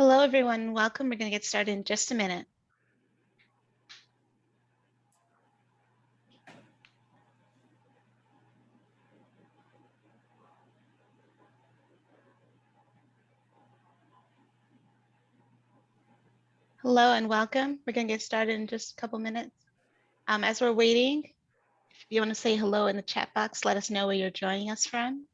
Hello, everyone. Welcome. We're going to get started in just a minute. Hello and welcome. We're going to get started in just a couple minutes. As we're waiting, if you want to say hello in the chat box, let us know where you're joining us from.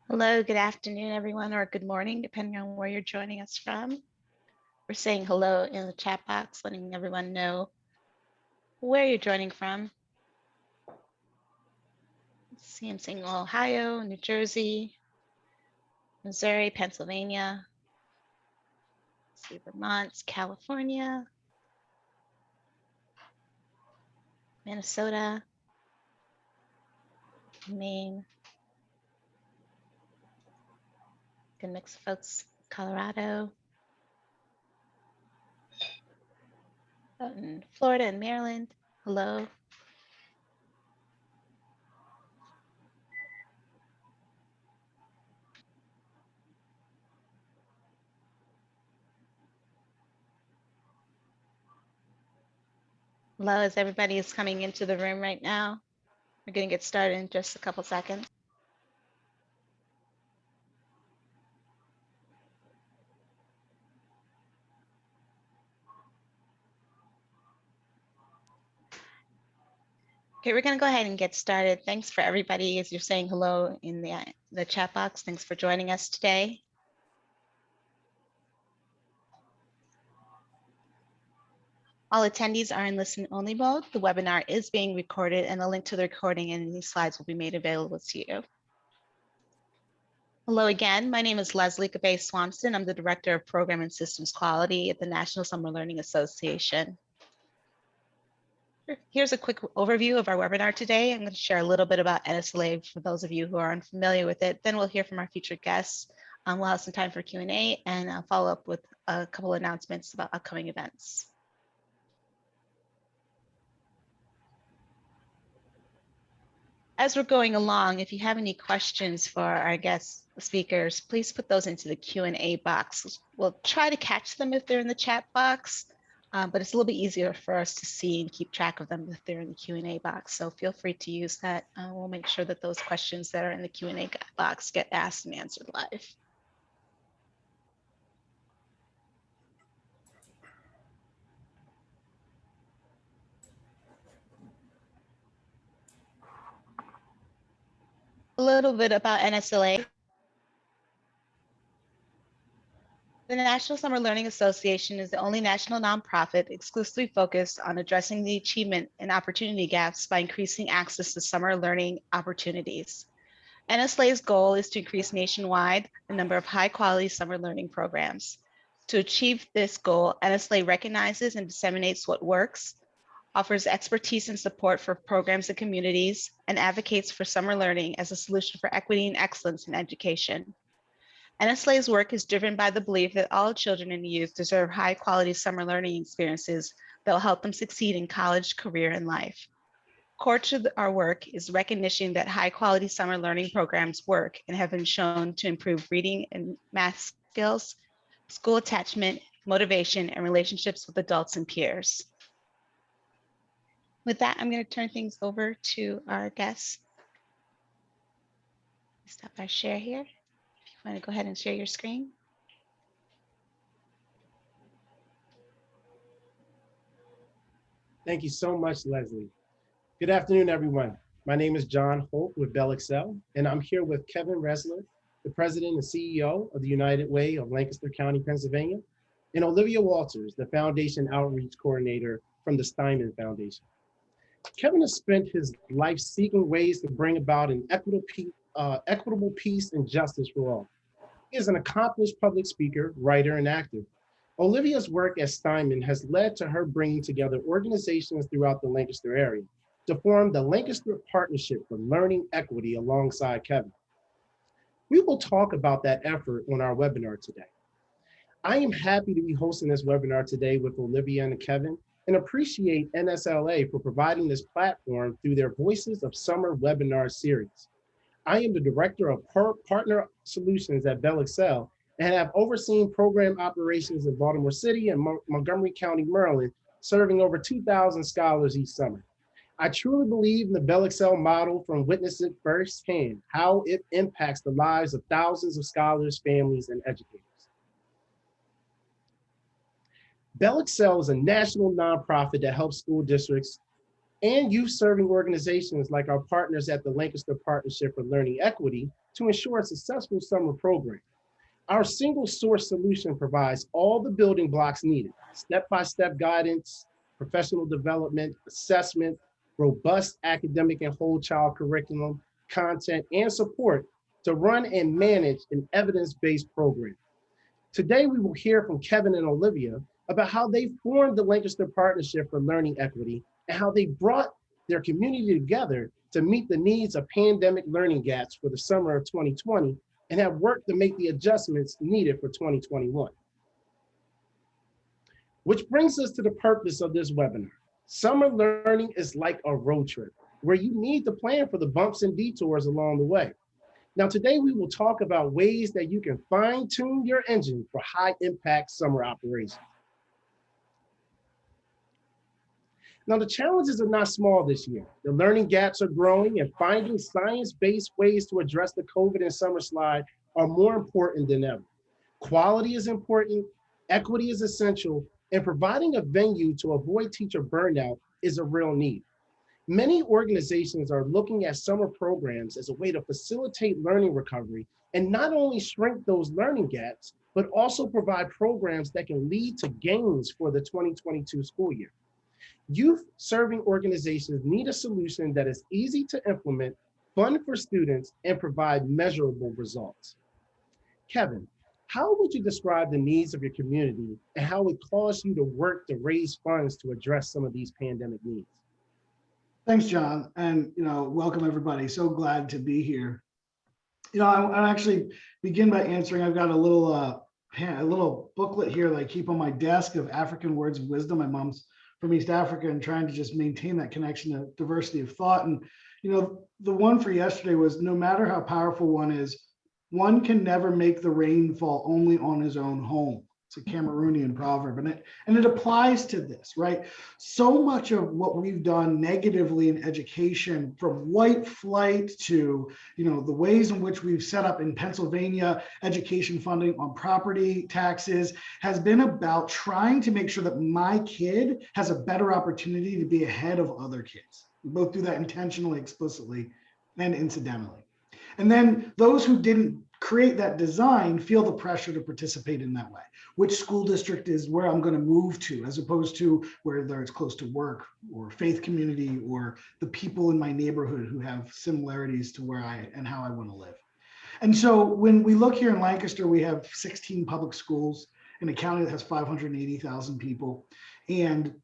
Hello, good afternoon, everyone, or good morning, depending on where you're joining us from. We're saying hello in the chat box, letting everyone know where you're joining from. Let's see, I'm saying Ohio, New Jersey, Missouri, Pennsylvania, let's see, Vermont, California, Minnesota, Maine. Good mix of folks, Colorado, out in Florida and Maryland. Hello. Hello, as everybody is coming into the room right now. We're going to get started in just a couple seconds. Okay, we're going to go ahead and get started. Thanks for everybody as you're saying hello in the chat box. Thanks for joining us today. All attendees are in listen-only mode. The webinar is being recorded and a link to the recording and these slides will be made available to you. Hello again, my name is Leslie Gabay-Swampson. I'm the Director of Program and Systems Quality at the National Summer Learning Association. Here's a quick overview of our webinar today. I'm going to share a little bit about NSLA for those of you who are unfamiliar with it. Then we'll hear from our featured guests. We'll have some time for Q&A and I'll follow up with a couple announcements about upcoming events. As we're going along, if you have any questions for our guest speakers, please put those into the Q&A box. We'll try to catch them if they're in the chat box, but it's a little bit easier for us to see and keep track of them if they're in the Q&A box. So feel free to use that. We'll make sure that those questions that are in the Q&A box get asked and answered live. A little bit about NSLA. The National Summer Learning Association is the only national nonprofit exclusively focused on addressing the achievement and opportunity gaps by increasing access to summer learning opportunities. NSLA's goal is to increase nationwide the number of high-quality summer learning programs. To achieve this goal, NSLA recognizes and disseminates what works, offers expertise and support for programs and communities, and advocates for summer learning as a solution for equity and excellence in education. NSLA's work is driven by the belief that all children and youth deserve high-quality summer learning experiences that will help them succeed in college, career, and life. Core to our work is recognition that high-quality summer learning programs work and have been shown to improve reading and math skills, school attachment, motivation, and relationships with adults and peers. With that, I'm going to turn things over to our guests. Stop our share here. If you want to go ahead and share your screen. Thank you so much, Leslie. Good afternoon, everyone. My name is John Holt with BellXcel, and I'm here with Kevin Resler, the President and CEO of the United Way of Lancaster County, Pennsylvania, and Olivia Walters, the Foundation Outreach Coordinator from the Steinman Foundation. Kevin has spent his life seeking ways to bring about an equitable peace and justice for all. He is an accomplished public speaker, writer, and actor. Olivia's work as Steinman has led to her bringing together organizations throughout the Lancaster area to form the Lancaster Partnership for Learning Equity alongside Kevin. We will talk about that effort on our webinar today. I am happy to be hosting this webinar today with Olivia and Kevin and appreciate NSLA for providing this platform through their Voices of Summer webinar series. I am the Director of Partner Solutions at BellXcel and have overseen program operations in Baltimore City and Montgomery County, Maryland, serving over 2,000 scholars each summer. I truly believe in the BellXcel model from witnessing firsthand how it impacts the lives of thousands of scholars, families, and educators. BellXcel is a national nonprofit that helps school districts and youth-serving organizations like our partners at the Lancaster Partnership for Learning Equity to ensure a successful summer program. Our single source solution provides all the building blocks needed: step-by-step guidance, professional development, assessment, robust academic and whole child curriculum, content, and support to run and manage an evidence-based program. Today, we will hear from Kevin and Olivia about how they formed the Lancaster Partnership for Learning Equity and how they brought their community together to meet the needs of pandemic learning gaps for the summer of 2020 and have worked to make the adjustments needed for 2021. Which brings us to the purpose of this webinar. Summer learning is like a road trip where you need to plan for the bumps and detours along the way. Now, today we will talk about ways that you can fine-tune your engine for high-impact summer operations. Now, the challenges are not small this year. The learning gaps are growing, and finding science-based ways to address the COVID and summer slide are more important than ever. Quality is important, equity is essential, and providing a venue to avoid teacher burnout is a real need. Many organizations are looking at summer programs as a way to facilitate learning recovery and not only shrink those learning gaps, but also provide programs that can lead to gains for the 2022 school year. Youth serving organizations need a solution that is easy to implement, fun for students, and provide measurable results. Kevin, how would you describe the needs of your community and how it caused you to work to raise funds to address some of these pandemic needs? Thanks, John, and welcome everybody. So glad to be here. I actually begin by answering. I've got a little booklet here that I keep on my desk of African words of wisdom. My mom's from East Africa and trying to just maintain that connection to diversity of thought. And the one for yesterday was, no matter how powerful one is, one can never make the rain fall only on his own home. It's a Cameroonian proverb, and it applies to this, right? So much of what we've done negatively in education, from white flight to the ways in which we've set up in Pennsylvania education funding on property taxes, has been about trying to make sure that my kid has a better opportunity to be ahead of other kids. We both do that intentionally, explicitly, and incidentally. And then those who didn't create that design feel the pressure to participate in that way. Which school district is where I'm going to move to, as opposed to whether it's close to work or faith community or the people in my neighborhood who have similarities to where I and how I want to live. And so when we look here in Lancaster, we have 16 public schools in a county that has 580,000 people. And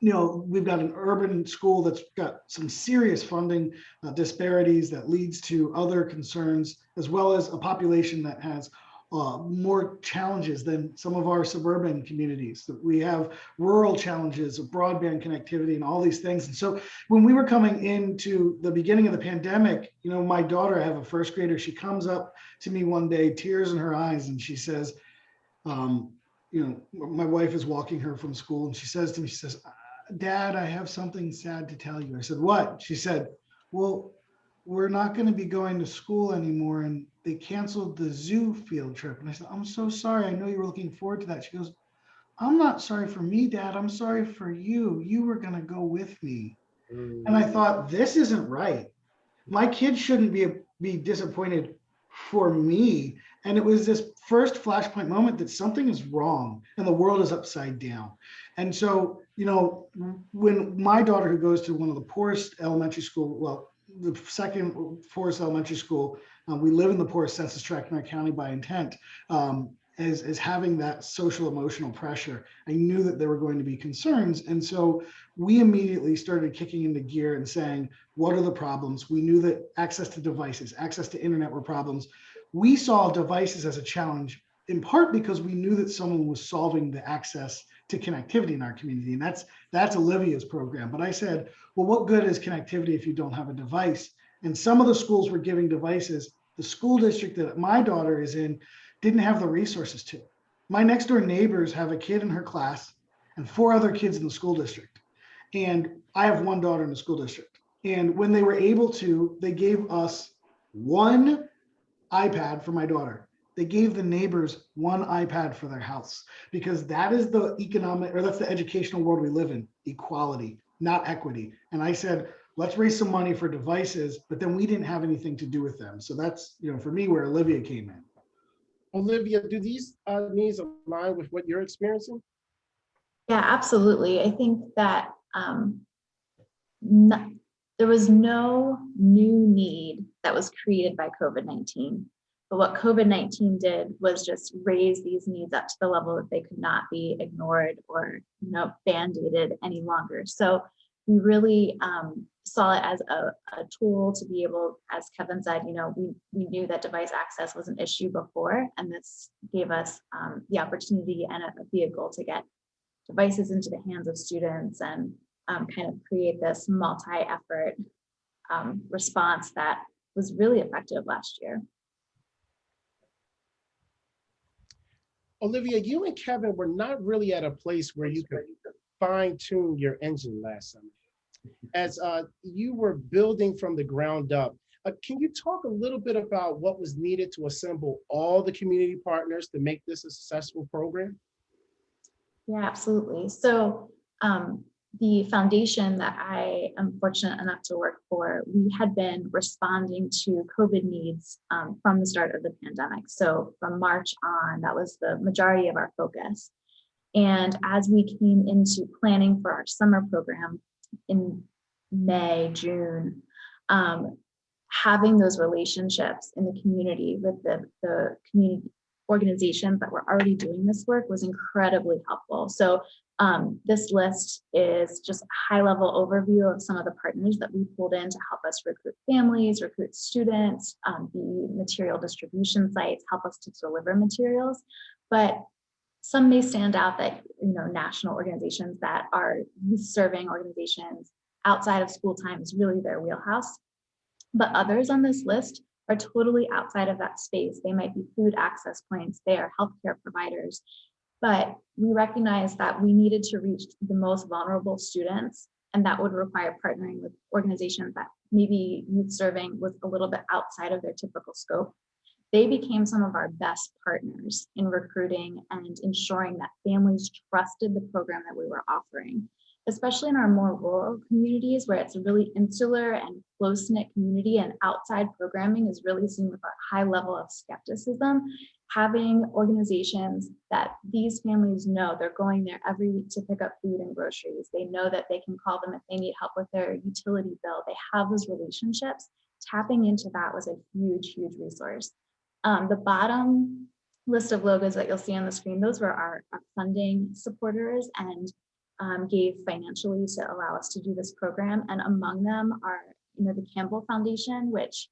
we've got an urban school that's got some serious funding disparities that leads to other concerns, as well as a population that has more challenges than some of our suburban communities. We have rural challenges of broadband connectivity and all these things. And so when we were coming into the beginning of the pandemic, my daughter, I have a first grader, she comes up to me one day, tears in her eyes, and she says, my wife is walking her from school, and she says to me, she says, "Dad, I have something sad to tell you." I said, "What?" She said, "Well, we're not going to be going to school anymore, and they canceled the zoo field trip." And I said, "I'm so sorry. I know you were looking forward to that." She goes, "I'm not sorry for me, Dad. I'm sorry for you. You were going to go with me." And I thought, this isn't right. My kids shouldn't be disappointed for me. And it was this first flashpoint moment that something is wrong and the world is upside down. And so, when my daughter, who goes to one of the poorest elementary school, well, the second Forest Elementary School, we live in the poorest census tract in our county by intent, as having that social emotional pressure. I knew that there were going to be concerns. And so we immediately started kicking into gear and saying, what are the problems? We knew that access to devices, access to internet were problems. We saw devices as a challenge, in part because we knew that someone was solving the access to connectivity in our community. And that's Olivia's program. But I said, well, what good is connectivity if you don't have a device? And some of the schools were giving devices. The school district that my daughter is in didn't have the resources to. My next door neighbors have a kid in her class and 4 other kids in the school district. And I have 1 daughter in the school district. And when they were able to, they gave us 1 iPad for my daughter. They gave the neighbors 1 iPad for their house, because that is the economic, or that's the educational world we live in, equality, not equity. And I said, let's raise some money for devices, but then we didn't have anything to do with them. So that's, for me, where Olivia came in. Olivia, do these needs align with what you're experiencing? Yeah, absolutely. I think that there was no new need that was created by COVID-19. But what COVID-19 did was just raise these needs up to the level that they could not be ignored or band-aided any longer. So we really saw it as a tool to be able, as Kevin said, we knew that device access was an issue before, and this gave us the opportunity and a vehicle to get devices into the hands of students and kind of create this multi-effort response that was really effective last year. Olivia, you and Kevin were not really at a place where you could fine-tune your engine last summer. As you were building from the ground up, can you talk a little bit about what was needed to assemble all the community partners to make this a successful program? Yeah, absolutely. So the foundation that I am fortunate enough to work for, we had been responding to COVID needs from the start of the pandemic. So from March on, that was the majority of our focus. And as we came into planning for our summer program in May, June, having those relationships in the community with the community organizations that were already doing this work was incredibly helpful. So this list is just a high-level overview of some of the partners that we pulled in to help us recruit families, recruit students, the material distribution sites, help us to deliver materials. But some may stand out that, national organizations that are youth-serving organizations outside of school time is really their wheelhouse. But others on this list are totally outside of that space. They might be food access points, they are healthcare providers. But we recognize that we needed to reach the most vulnerable students, and that would require partnering with organizations that maybe youth serving was a little bit outside of their typical scope. They became some of our best partners in recruiting and ensuring that families trusted the program that we were offering, especially in our more rural communities where it's a really insular and close-knit community, and outside programming is really seen with a high level of skepticism. Having organizations that these families know they're going there every week to pick up food and groceries. They know that they can call them if they need help with their utility bill. They have those relationships. Tapping into that was a huge, huge resource. The bottom list of logos that you'll see on the screen, those were our funding supporters and gave financially to allow us to do this program. And among them are, the Campbell Foundation, which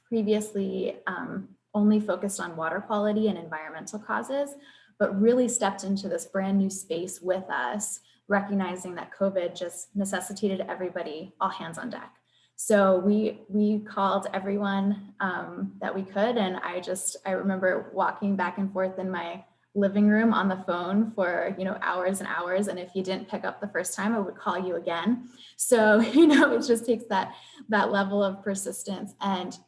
previously only focused on water quality and environmental causes, but really stepped into this brand new space with us, recognizing that COVID just necessitated everybody all hands on deck. So we called everyone that we could, and I remember walking back and forth in my living room on the phone for hours and hours, and if you didn't pick up the first time, I would call you again. So it just takes that level of persistence, and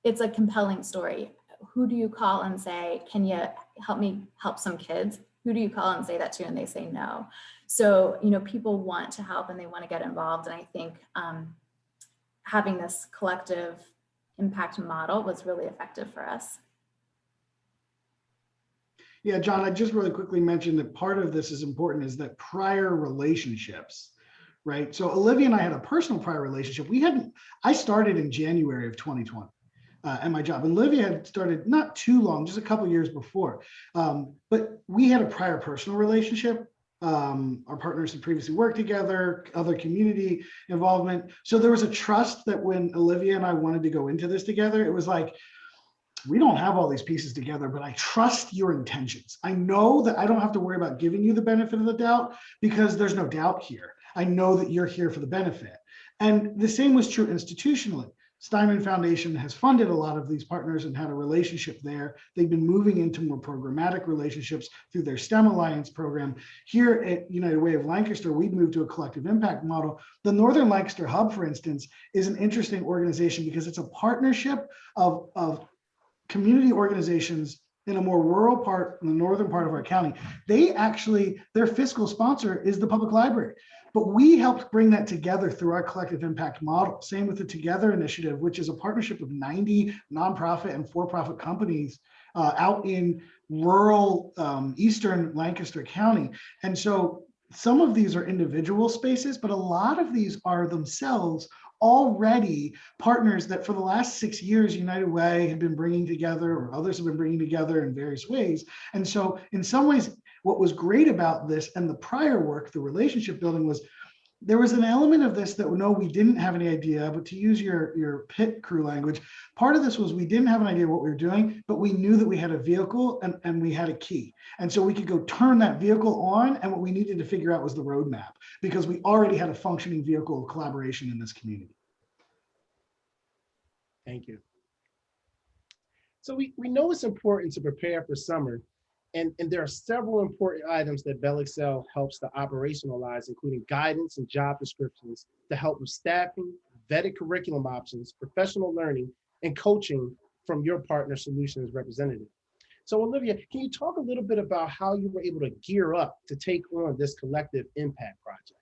it's a compelling story. Who do you call and say, can you help me help some kids? Who do you call and say that to, and they say no? So people want to help and they want to get involved, and I think having this collective impact model was really effective for us. Yeah, John, I just really quickly mentioned that part of this is important is that prior relationships, right? So Olivia and I had a personal prior relationship. I started in January of 2020 at my job. And Olivia had started not too long, just a couple years before. But we had a prior personal relationship. Our partners had previously worked together, other community involvement. So there was a trust that when Olivia and I wanted to go into this together, it was like, we don't have all these pieces together, but I trust your intentions. I know that I don't have to worry about giving you the benefit of the doubt because there's no doubt here. I know that you're here for the benefit. And the same was true institutionally. Steinman Foundation has funded a lot of these partners and had a relationship there. They've been moving into more programmatic relationships through their STEM Alliance program. Here at United Way of Lancaster, we've moved to a collective impact model. The Northern Lancaster Hub, for instance, is an interesting organization because it's a partnership of community organizations in a more rural part, in the northern part of our county. Their fiscal sponsor is the public library. But we helped bring that together through our collective impact model. Same with the Together initiative, which is a partnership of 90 nonprofit and for-profit companies out in rural eastern Lancaster County. And so some of these are individual spaces, but a lot of these are themselves already partners that for the last 6 years, United Way have been bringing together, or others have been bringing together in various ways. And so in some ways, what was great about this and the prior work, the relationship building, was there was an element of this that no, we didn't have any idea, but to use your pit crew language, part of this was we didn't have an idea what we were doing, but we knew that we had a vehicle and we had a key. And so we could go turn that vehicle on, and what we needed to figure out was the roadmap, because we already had a functioning vehicle of collaboration in this community. Thank you. So we know it's important to prepare for summer, and there are several important items that BellXcel helps to operationalize, including guidance and job descriptions to help with staffing, vetted curriculum options, professional learning, and coaching from your partner solutions representative. So Olivia, can you talk a little bit about how you were able to gear up to take on this collective impact project?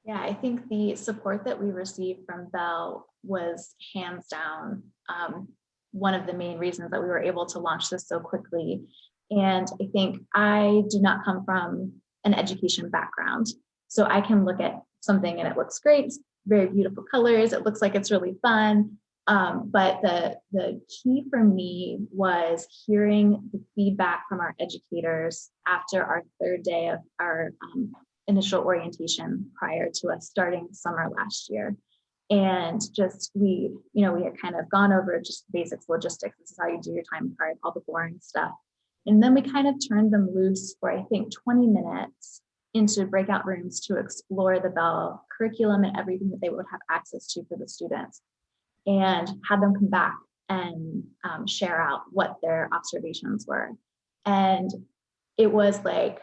Yeah, I think the support that we received from Bell was hands down one of the main reasons that we were able to launch this so quickly. And I think I do not come from an education background, so I can look at something and it looks great, it's very beautiful colors, it looks like it's really fun. But the key for me was hearing the feedback from our educators after our third day of our initial orientation prior to us starting summer last year. And just we had kind of gone over just basics, logistics. This is how you do your time card, all the boring stuff. And then we kind of turned them loose for, I think, 20 minutes into breakout rooms to explore the Bell curriculum and everything that they would have access to for the students, and had them come back and share out what their observations were. And it was like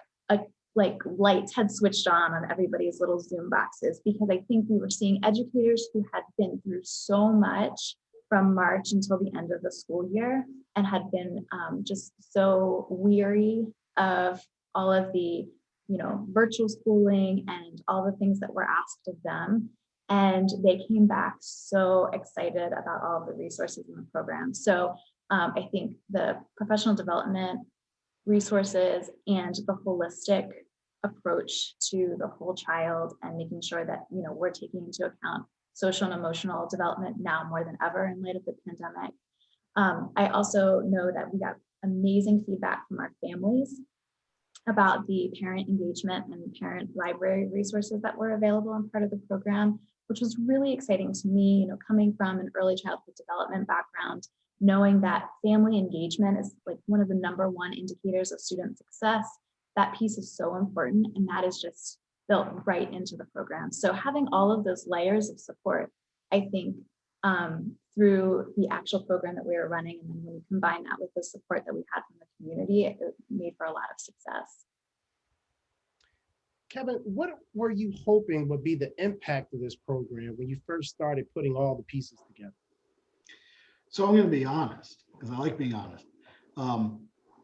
lights had switched on everybody's little Zoom boxes, because I think we were seeing educators who had been through so much from March until the end of the school year and had been just so weary of all of the virtual schooling and all the things that were asked of them. And they came back so excited about all of the resources in the program. So I think the professional development resources and the holistic approach to the whole child, and making sure that we're taking into account social and emotional development now more than ever in light of the pandemic. I also know that we got amazing feedback from our families about the parent engagement and parent library resources that were available and part of the program, which was really exciting to me, coming from an early childhood development background, knowing that family engagement is like one of the #1 indicators of student success. That piece is so important, and that is just built right into the program. So having all of those layers of support, I think through the actual program that we were running, and then when we combine that with the support that we had from the community, it made for a lot of success. Kevin, what were you hoping would be the impact of this program when you first started putting all the pieces together? So I'm going to be honest, because I like being honest.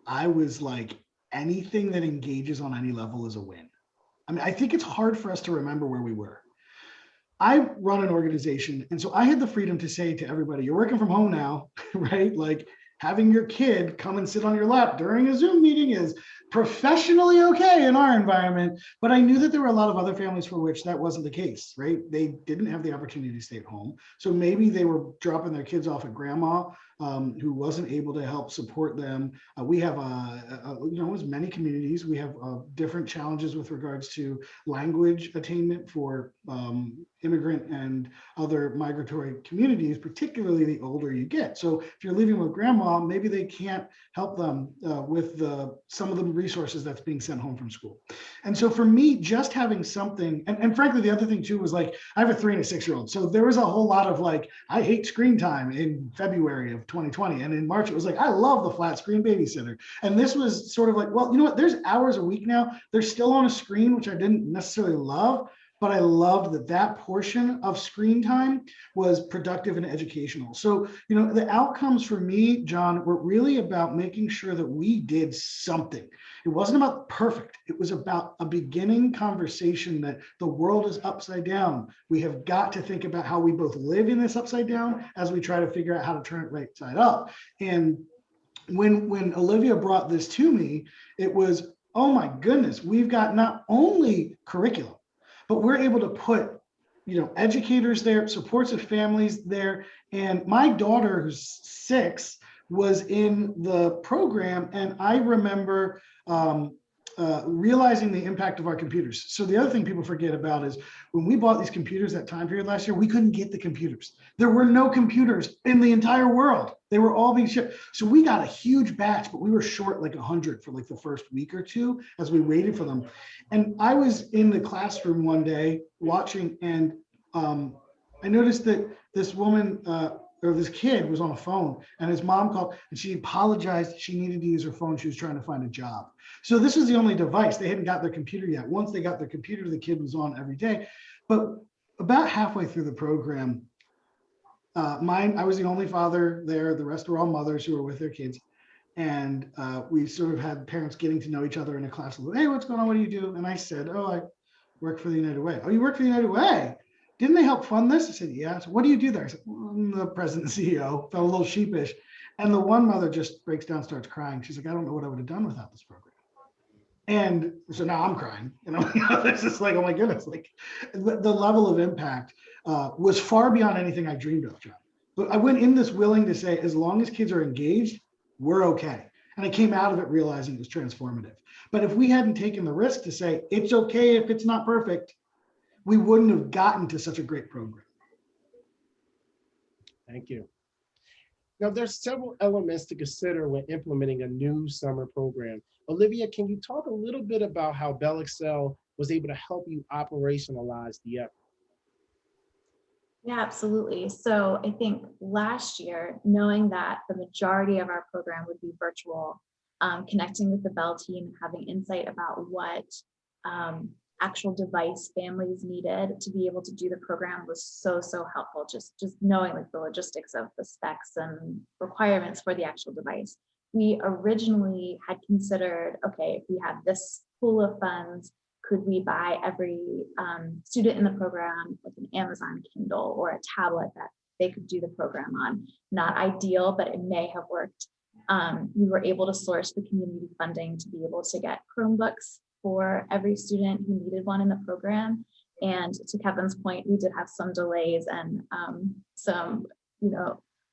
I was like, anything that engages on any level is a win. I mean, I think it's hard for us to remember where we were. I run an organization, and so I had the freedom to say to everybody, you're working from home now, right? Like, having your kid come and sit on your lap during a Zoom meeting is professionally okay in our environment. But I knew that there were a lot of other families for which that wasn't the case, right? They didn't have the opportunity to stay at home. So maybe they were dropping their kids off at grandma, who wasn't able to help support them. We have, as many communities, we have different challenges with regards to language attainment for immigrant and other migratory communities, particularly the older you get. So if you're living with grandma, maybe they can't help them with some of the resources that's being sent home from school. And so for me, just having something, and frankly, the other thing too was like, I have a 3 and a 6-year-old. So there was a whole lot of like, I hate screen time in February of 2020. And in March, it was like, I love the flat screen babysitter. And this was sort of like, well, you know what, there's hours a week now. They're still on a screen, which I didn't necessarily love, but I loved that that portion of screen time was productive and educational. So, the outcomes for me, John, were really about making sure that we did something. It wasn't about perfect. It was about a beginning conversation that the world is upside down. We have got to think about how we both live in this upside down as we try to figure out how to turn it right side up. And when Olivia brought this to me, it was, oh my goodness, we've got not only curriculum, but we're able to put, educators there, supports of families there. And my daughter, who's 6, was in the program, and I remember realizing the impact of our computers. So the other thing people forget about is when we bought these computers that time period last year, we couldn't get the computers. There were no computers in the entire world. They were all being shipped. So we got a huge batch, but we were short like 100 for like the first week or two as we waited for them. And I was in the classroom one day watching, and I noticed that this woman, or this kid was on a phone, and his mom called and she apologized. She needed to use her phone. She was trying to find a job. So this was the only device. They hadn't got their computer yet. Once they got their computer, the kid was on every day. But about halfway through the program, I was the only father there. The rest were all mothers who were with their kids. And we sort of had parents getting to know each other in a class. Hey, what's going on? What do you do? And I said, oh, I work for the United Way. Oh, you work for the United Way? Didn't they help fund this? I said, yeah. So what do you do there? I said, well, I'm the president and CEO. Felt a little sheepish. And the one mother just breaks down, starts crying. She's like, I don't know what I would have done without this program. And so now I'm crying. It's just like, oh my goodness. Like the level of impact was far beyond anything I dreamed of, John. But I went in this willing to say, as long as kids are engaged, we're okay. And I came out of it realizing it was transformative. But if we hadn't taken the risk to say, it's okay if it's not perfect, we wouldn't have gotten to such a great program. Thank you. Now, there's several elements to consider when implementing a new summer program. Olivia, can you talk a little bit about how BellXcel was able to help you operationalize the effort? Yeah, absolutely. So I think last year, knowing that the majority of our program would be virtual, connecting with the Bell team, having insight about what actual device families needed to be able to do the program was so helpful. Just knowing like the logistics of the specs and requirements for the actual device. We originally had considered, okay, if we have this pool of funds, could we buy every student in the program like an Amazon Kindle or a tablet that they could do the program on? Not ideal, but it may have worked. We were able to source the community funding to be able to get Chromebooks for every student who needed one in the program. And to Kevin's point, we did have some delays and some,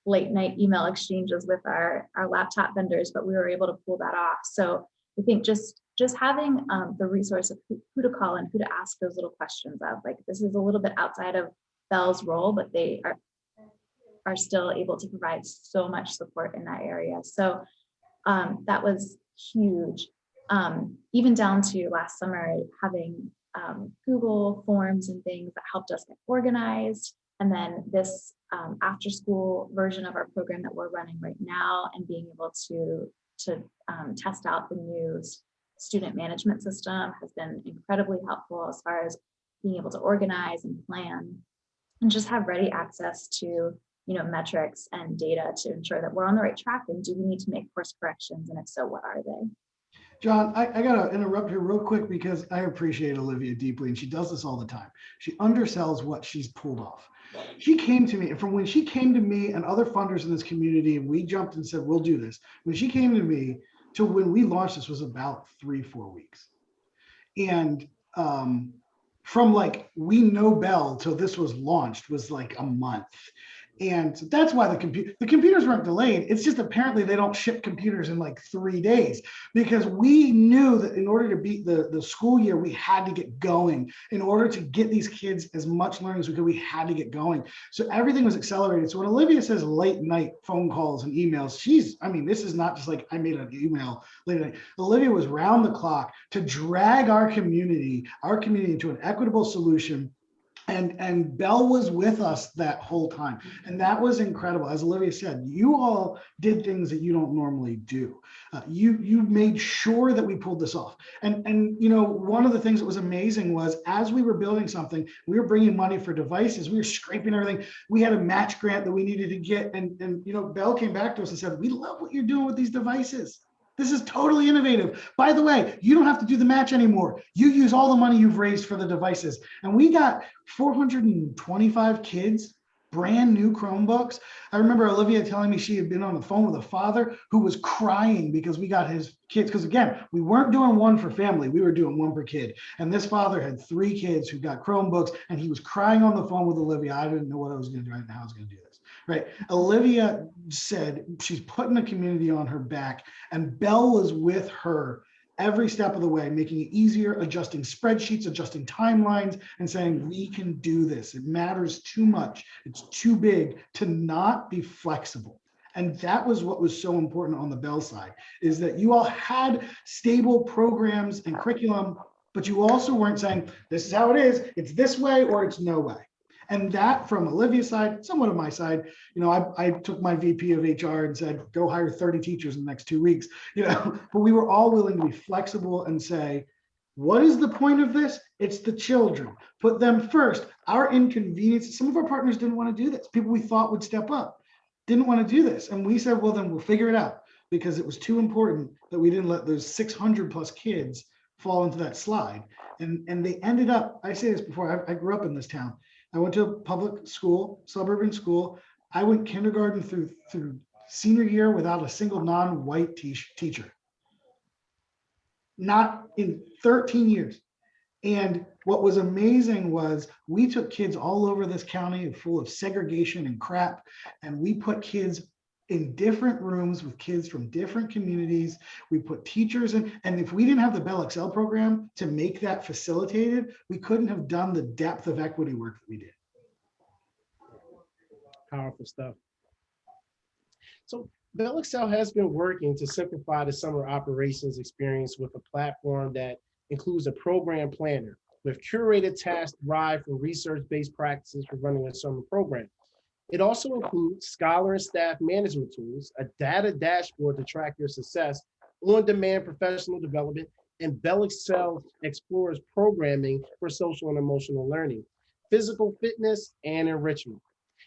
late night email exchanges with our laptop vendors, but we were able to pull that off. So I think just having the resource of who to call and who to ask those little questions of, like, this is a little bit outside of Bell's role, but they are still able to provide so much support in that area. So that was huge. Even down to last summer, having Google Forms and things that helped us get organized. And then this after school version of our program that we're running right now, and being able to test out the new student management system has been incredibly helpful as far as being able to organize and plan and just have ready access to metrics and data to ensure that we're on the right track. And do we need to make course corrections? And if so, what are they? John, I got to interrupt here real quick because I appreciate Olivia deeply, and she does this all the time. She undersells what she's pulled off. She came to me, and from when she came to me and other funders in this community, and we jumped and said, we'll do this. When she came to me to when we launched this was about 3-4 weeks. And from like we know Bell till this was launched was like a month. And so that's why the computers weren't delayed. It's just apparently they don't ship computers in like 3 days, because we knew that in order to beat the school year, we had to get going. In order to get these kids as much learning as we could, we had to get going. So everything was accelerated. So when Olivia says late night phone calls and emails, this is not just like I made an email late night. Olivia was round the clock to drag our community into an equitable solution. And Bell was with us that whole time. And that was incredible. As Olivia said, you all did things that you don't normally do. You made sure that we pulled this off. And one of the things that was amazing was as we were building something, we were bringing money for devices. We were scraping everything. We had a match grant that we needed to get. And Bell came back to us and said, we love what you're doing with these devices. This is totally innovative. By the way, you don't have to do the match anymore. You use all the money you've raised for the devices. And we got 425 kids, brand new Chromebooks. I remember Olivia telling me she had been on the phone with a father who was crying because we got his kids. Because again, we weren't doing one for family. We were doing one per kid. And this father had 3 kids who got Chromebooks, and he was crying on the phone with Olivia. I didn't know what I was going to do and how I was going to do this. Right. Olivia said she's putting the community on her back, and Bell was with her every step of the way, making it easier, adjusting spreadsheets, adjusting timelines, and saying, we can do this. It matters too much. It's too big to not be flexible. And that was what was so important on the Bell side, is that you all had stable programs and curriculum, but you also weren't saying, this is how it is, it's this way or it's no way. And that from Olivia's side, somewhat of my side, I took my VP of HR and said, go hire 30 teachers in the next 2 weeks, but we were all willing to be flexible and say, what is the point of this? It's the children. Put them first. Our inconvenience, some of our partners didn't want to do this. People we thought would step up didn't want to do this. And we said, well, then we'll figure it out, because it was too important that we didn't let those 600 plus kids fall into that slide. And they ended up, I say this before, I grew up in this town. I went to a public school, suburban school. I went kindergarten through senior year without a single non-white teacher. Not in 13 years. And what was amazing was we took kids all over this county full of segregation and crap, and we put kids in different rooms with kids from different communities. We put teachers in, and if we didn't have the BellXcel program to make that facilitated, we couldn't have done the depth of equity work that we did. Powerful stuff. So BellXcel has been working to simplify the summer operations experience with a platform that includes a program planner with curated tasks derived from research-based practices for running a summer program. It also includes scholar and staff management tools, a data dashboard to track your success, on-demand professional development, and BellXcel explores programming for social and emotional learning, physical fitness, and enrichment.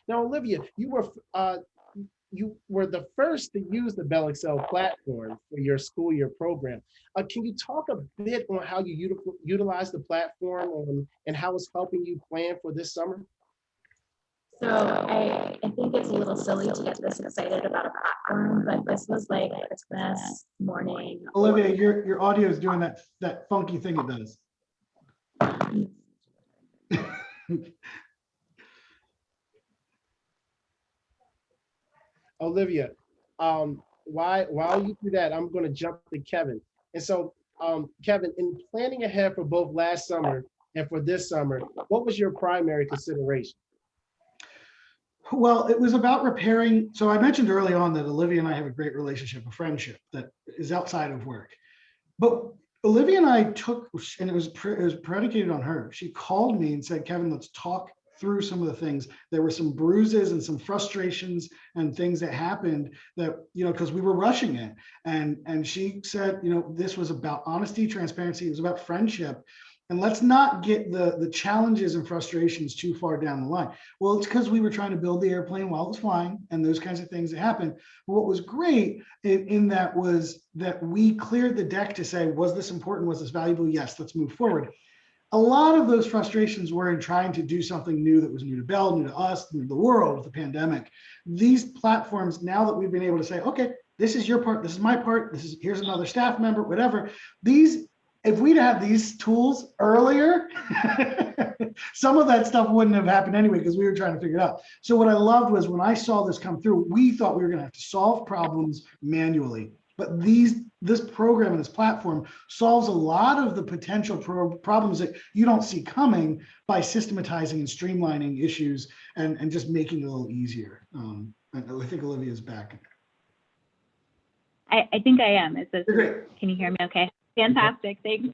Now, Olivia, you were the first to use the BellXcel platform for your school year program. Can you talk a bit on how you utilize the platform and how it's helping you plan for this summer? So I think it's a little silly to get this excited about a platform, but this was like a Christmas morning. Olivia, your audio is doing that funky thing it does. Olivia, while you do that, I'm going to jump to Kevin. And so, Kevin, in planning ahead for both last summer and for this summer, what was your primary consideration? Well, it was about repairing. So I mentioned early on that Olivia and I have a great relationship, a friendship that is outside of work. But Olivia and I took, and it was predicated on her. She called me and said, Kevin, let's talk through some of the things. There were some bruises and some frustrations and things that happened that, because we were rushing it. And she said, this was about honesty, transparency. It was about friendship. And let's not get the challenges and frustrations too far down the line. Well, it's because we were trying to build the airplane while it was flying and those kinds of things that happened. But what was great in that was that we cleared the deck to say, was this important? Was this valuable? Yes, let's move forward. a lot of those frustrations were in trying to do something new that was new to Bell, new to us, new to the world with the pandemic. These platforms, now that we've been able to say, okay, this is your part, this is my part, here's another staff member, whatever. If we'd had these tools earlier, some of that stuff wouldn't have happened anyway because we were trying to figure it out. So what I loved was when I saw this come through, we thought we were going to have to solve problems manually. But this program and this platform solves a lot of the potential problems that you don't see coming by systematizing and streamlining issues and just making it a little easier. I think Olivia's back. I think I am. It says, Great. can you hear me okay? Fantastic, thanks.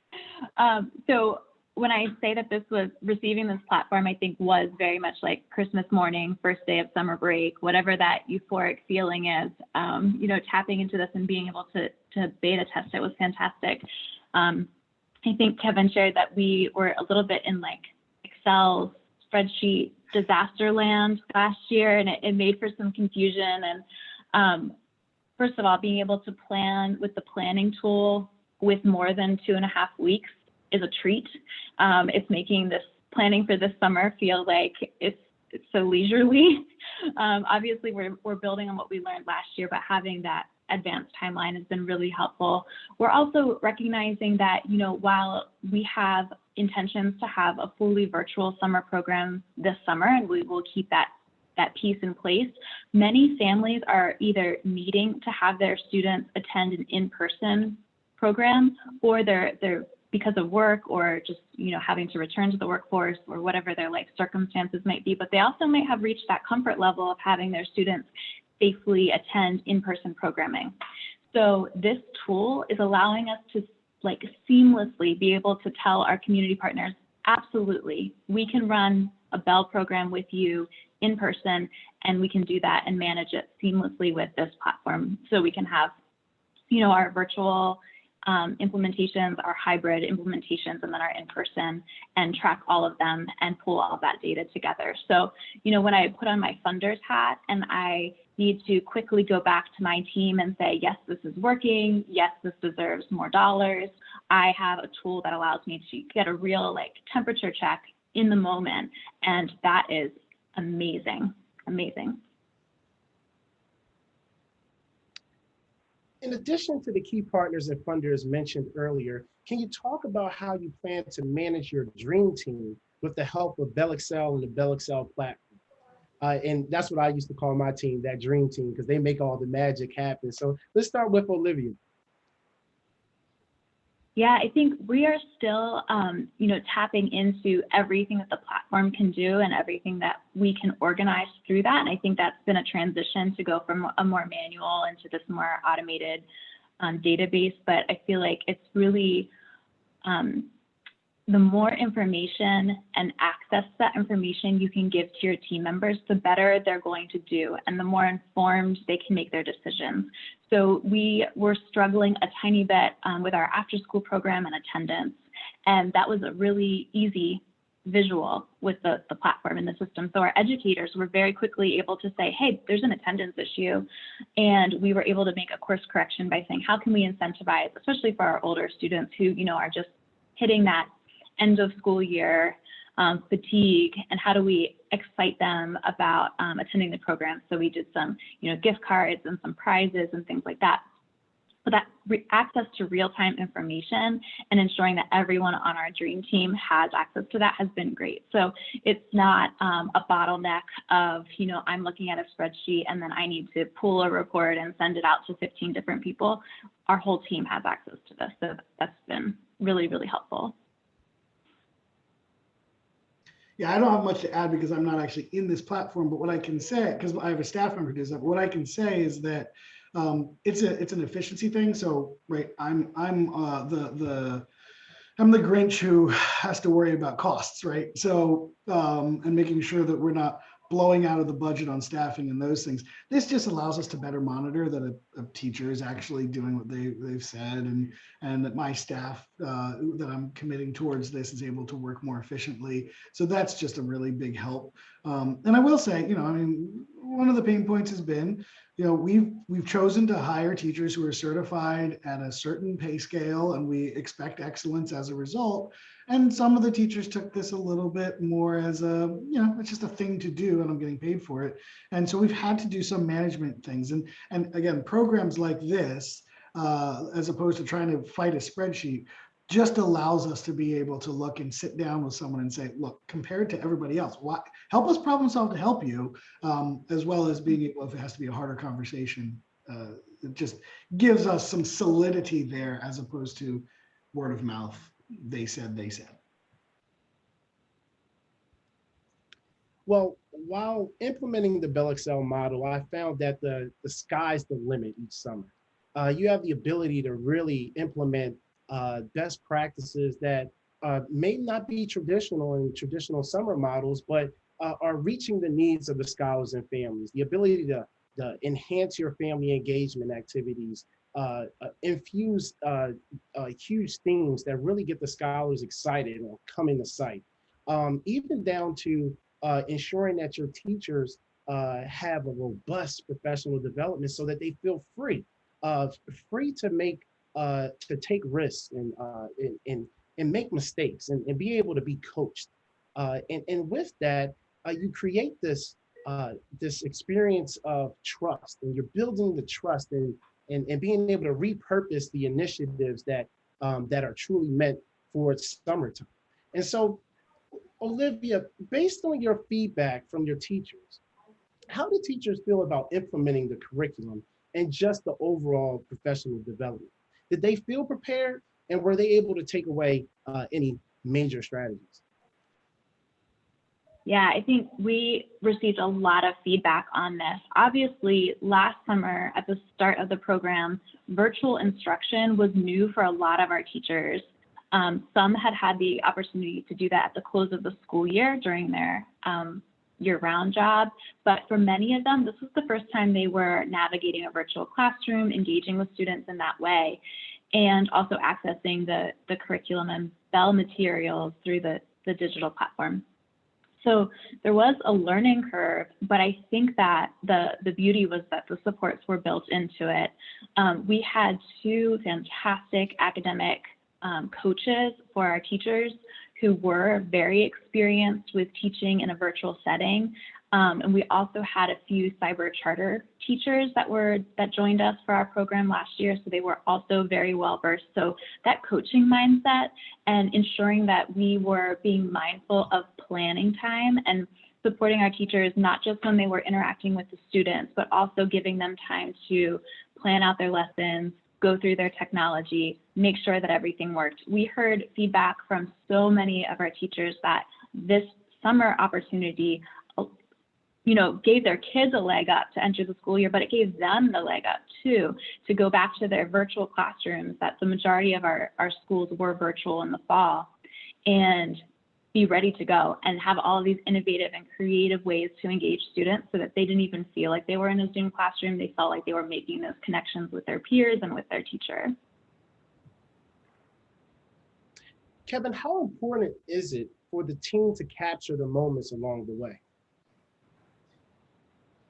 So when I say that this was receiving this platform, I think was very much like Christmas morning, first day of summer break, whatever that euphoric feeling is, you know, tapping into this and being able to beta test it was fantastic. I think Kevin shared that we were a little bit in like Excel spreadsheet disaster land last year, and it made for some confusion. And first of all, being able to plan with the planning tool with more than 2.5 weeks is a treat. It's making this planning for this summer feel like it's so leisurely. Obviously, we're building on what we learned last year, but having that advanced timeline has been really helpful. We're also recognizing that, you know, while we have intentions to have a fully virtual summer program this summer, and we will keep that piece in place, many families are either needing to have their students attend an in-person program, or they're because of work or just, you know, having to return to the workforce or whatever their life circumstances might be, but they also may have reached that comfort level of having their students safely attend in-person programming. So this tool is allowing us to like seamlessly be able to tell our community partners, absolutely, we can run a Bell program with you in person, and we can do that and manage it seamlessly with this platform. So we can have, you know, our virtual implementations, our hybrid implementations, and then our in-person, and track all of them and pull all of that data together. So, you know, when I put on my funder's hat and I need to quickly go back to my team and say, yes, this is working, yes, this deserves more dollars, I have a tool that allows me to get a real like temperature check in the moment. And that is amazing, amazing. In addition to the key partners and funders mentioned earlier, can you talk about how you plan to manage your dream team with the help of BellXcel and the BellXcel platform? And that's what I used to call my team, that dream team, because they make all the magic happen. So let's start with Olivia. Yeah, I think we are still, you know, tapping into everything that the platform can do and everything that we can organize through that. And I think that's been a transition to go from a more manual into this more automated database. But I feel like it's really the more information and access to that information you can give to your team members, the better they're going to do and the more informed they can make their decisions. So we were struggling a tiny bit with our after school program and attendance. And that was a really easy visual with the platform and the system. So our educators were very quickly able to say, hey, there's an attendance issue. And we were able to make a course correction by saying, how can we incentivize, especially for our older students who, you know, are just hitting that end of school year fatigue, and how do we excite them about attending the program? So we did some, you know, gift cards and some prizes and things like that. But that access to real-time information and ensuring that everyone on our dream team has access to that has been great. So it's not a bottleneck of, you know, I'm looking at a spreadsheet and then I need to pull a report and send it out to 15 different people. Our whole team has access to this. So that's been really, really helpful. Yeah, I don't have much to add because I'm not actually in this platform, but what I can say, because I have a staff member who does that, what I can say is that it's an efficiency thing. So, right, I'm the Grinch who has to worry about costs, right? So, and making sure that we're not blowing out of the budget on staffing and those things. This just allows us to better monitor that a teacher is actually doing what they've said, and that my staff that I'm committing towards this is able to work more efficiently. So that's just a really big help. And I will say, you know, I mean, one of the pain points has been, we've chosen to hire teachers who are certified at a certain pay scale, and we expect excellence as a result. And some of the teachers took this a little bit more as it's just a thing to do, and I'm getting paid for it. And so we've had to do some management things. And again, programs like this, as opposed to trying to fight a spreadsheet, just allows us to be able to look and sit down with someone and say, look, compared to everybody else, help us problem solve to help you, as well as being able, if it has to be a harder conversation, it just gives us some solidity there as opposed to word of mouth. They said. Well, while implementing the BellXcel model, I found that the sky's the limit each summer. You have the ability to really implement best practices that may not be traditional in traditional summer models, but are reaching the needs of the scholars and families. The ability to enhance your family engagement activities, infuse huge themes that really get the scholars excited or coming to sight, even down to ensuring that your teachers have a robust professional development so that they feel free to make to take risks and make mistakes and be able to be coached. And with that, you create this experience of trust, and you're building the trust and being able to repurpose the initiatives that are truly meant for summertime. And so, Olivia, based on your feedback from your teachers, how do teachers feel about implementing the curriculum and just the overall professional development? Did they feel prepared, and were they able to take away any major strategies? Yeah, I think we received a lot of feedback on this. Obviously, last summer at the start of the program, virtual instruction was new for a lot of our teachers. Some had the opportunity to do that at the close of the school year during their year-round job, but for many of them, this was the first time they were navigating a virtual classroom, engaging with students in that way, and also accessing the curriculum and Bell materials through the digital platform. So there was a learning curve, but I think that the beauty was that the supports were built into it. We had two fantastic academic coaches for our teachers who were very experienced with teaching in a virtual setting. And we also had a few cyber charter teachers that joined us for our program last year. So they were also very well versed. So that coaching mindset and ensuring that we were being mindful of planning time and supporting our teachers, not just when they were interacting with the students, but also giving them time to plan out their lessons, go through their technology, make sure that everything worked. We heard feedback from so many of our teachers that this summer opportunity, gave their kids a leg up to enter the school year, but it gave them the leg up too, to go back to their virtual classrooms, that the majority of our schools were virtual in the fall, and be ready to go and have all of these innovative and creative ways to engage students so that they didn't even feel like they were in a Zoom classroom. They felt like they were making those connections with their peers and with their teacher. Kevin, how important is it for the team to capture the moments along the way?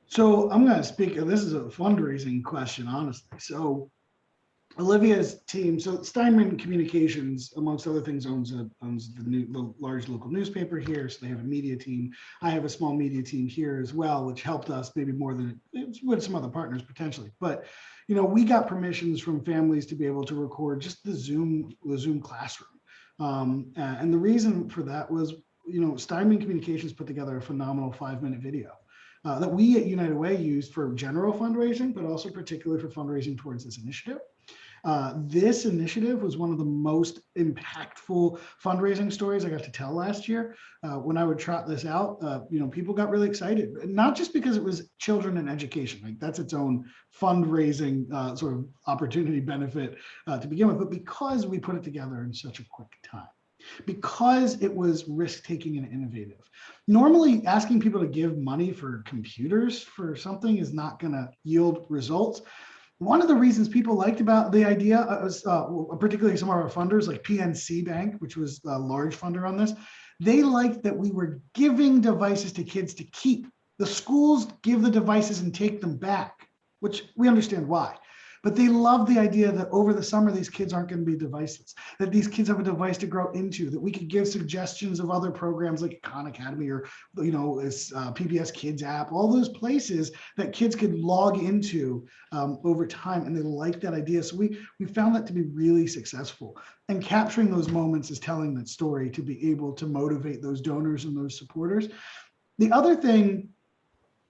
So I'm going to speak, this is a fundraising question, honestly. So Olivia's team, so Steinman Communications, amongst other things, owns the large local newspaper here. So they have a media team. I have a small media team here as well, which helped us maybe more than with some other partners potentially. But we got permissions from families to be able to record just the Zoom classroom. And the reason for that was, Steinman Communications put together a phenomenal 5-minute video that we at United Way used for general fundraising, but also particularly for fundraising towards this initiative. This initiative was one of the most impactful fundraising stories I got to tell last year. When I would trot this out, people got really excited, not just because it was children and education, like that's its own fundraising sort of opportunity benefit to begin with, but because we put it together in such a quick time. Because it was risk-taking and innovative. Normally, asking people to give money for computers for something is not going to yield results. One of the reasons people liked about the idea was, particularly some of our funders like PNC Bank, which was a large funder on this, they liked that we were giving devices to kids to keep. The schools give the devices and take them back. which we understand why. But they love the idea that over the summer, these kids aren't going to be deviceless, that these kids have a device to grow into, that we could give suggestions of other programs like Khan Academy or, this PBS Kids app, all those places that kids could log into over time. And they like that idea. So we found that to be really successful. And capturing those moments is telling that story to be able to motivate those donors and those supporters. The other thing,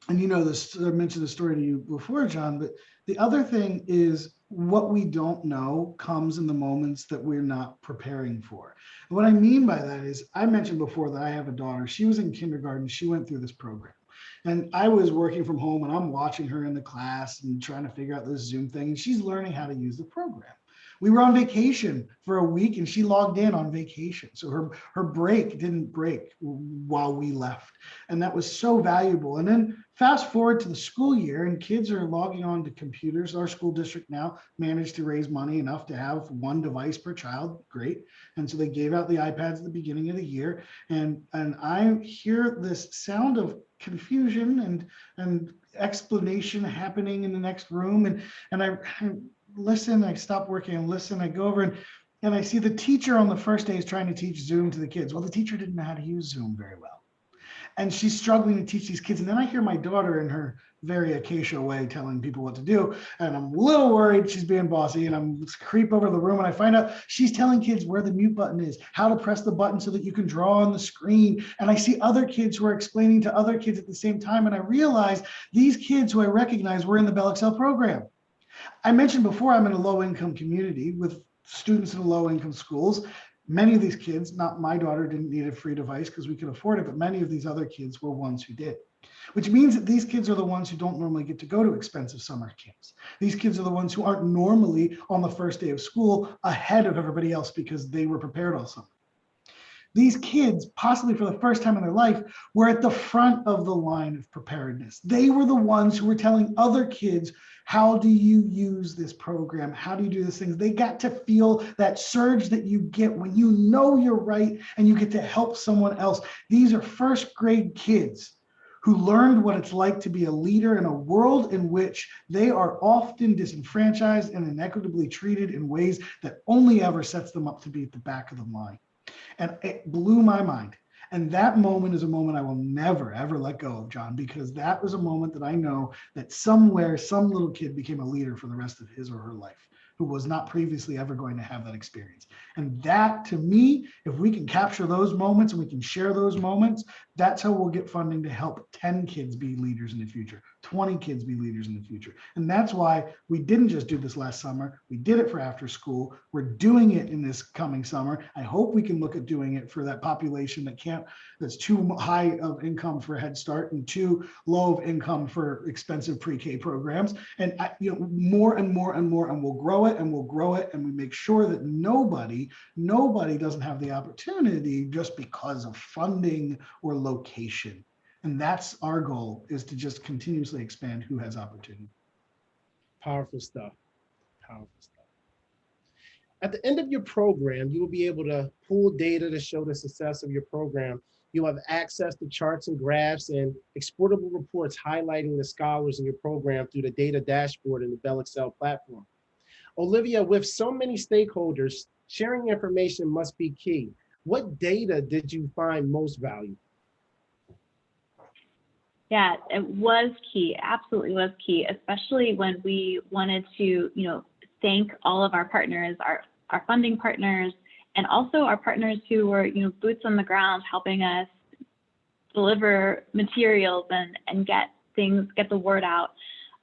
and this, I mentioned the story to you before, John, but the other thing is what we don't know comes in the moments that we're not preparing for. And what I mean by that is, I mentioned before that I have a daughter. She was in kindergarten. She went through this program. And I was working from home and I'm watching her in the class and trying to figure out this Zoom thing. And she's learning how to use the program. We were on vacation for a week and she logged in on vacation. So her break didn't break while we left. And that was so valuable. And then fast forward to the school year and kids are logging on to computers. Our school district now managed to raise money enough to have one device per child. Great. And so they gave out the iPads at the beginning of the year. And I hear this sound of confusion and explanation happening in the next room. And I listen, I stop working and listen, I go over and I see the teacher on the first day is trying to teach Zoom to the kids. Well, the teacher didn't know how to use Zoom very well. And she's struggling to teach these kids. And then I hear my daughter in her very Acacia way telling people what to do. And I'm a little worried she's being bossy and I'm creep over the room and I find out she's telling kids where the mute button is, how to press the button so that you can draw on the screen. And I see other kids who are explaining to other kids at the same time. And I realize these kids who I recognize were in the BellXcel program. I mentioned before, I'm in a low-income community with students in low-income schools. Many of these kids, not my daughter, didn't need a free device because we could afford it, but many of these other kids were ones who did. Which means that these kids are the ones who don't normally get to go to expensive summer camps. These kids are the ones who aren't normally on the first day of school ahead of everybody else because they were prepared all summer. These kids, possibly for the first time in their life, were at the front of the line of preparedness. They were the ones who were telling other kids, how do you use this program? How do you do these things? They got to feel that surge that you get when you know you're right and you get to help someone else. These are first grade kids who learned what it's like to be a leader in a world in which they are often disenfranchised and inequitably treated in ways that only ever sets them up to be at the back of the line. And it blew my mind. And that moment is a moment I will never, ever let go of, John, because that was a moment that I know that somewhere, some little kid became a leader for the rest of his or her life, who was not previously ever going to have that experience. And that, to me, if we can capture those moments and we can share those moments, that's how we'll get funding to help 10 kids be leaders in the future, 20 kids be leaders in the future. And that's why we didn't just do this last summer. We did it for after school. We're doing it in this coming summer. I hope we can look at doing it for that population that's too high of income for Head Start and too low of income for expensive pre-K programs. And more and more and more, and we'll grow it and we'll grow it. And we make sure that nobody doesn't have the opportunity just because of funding or location. And that's our goal, is to just continuously expand who has opportunity. Powerful stuff. Powerful stuff. At the end of your program, you will be able to pull data to show the success of your program. You'll have access to charts and graphs and exportable reports highlighting the scholars in your program through the data dashboard in the BellXcel platform. Olivia, with so many stakeholders, sharing information must be key. What data did you find most valuable? Yeah, it was key. Absolutely was key, especially when we wanted to, thank all of our partners, our funding partners, and also our partners who were, boots on the ground, helping us deliver materials and get the word out.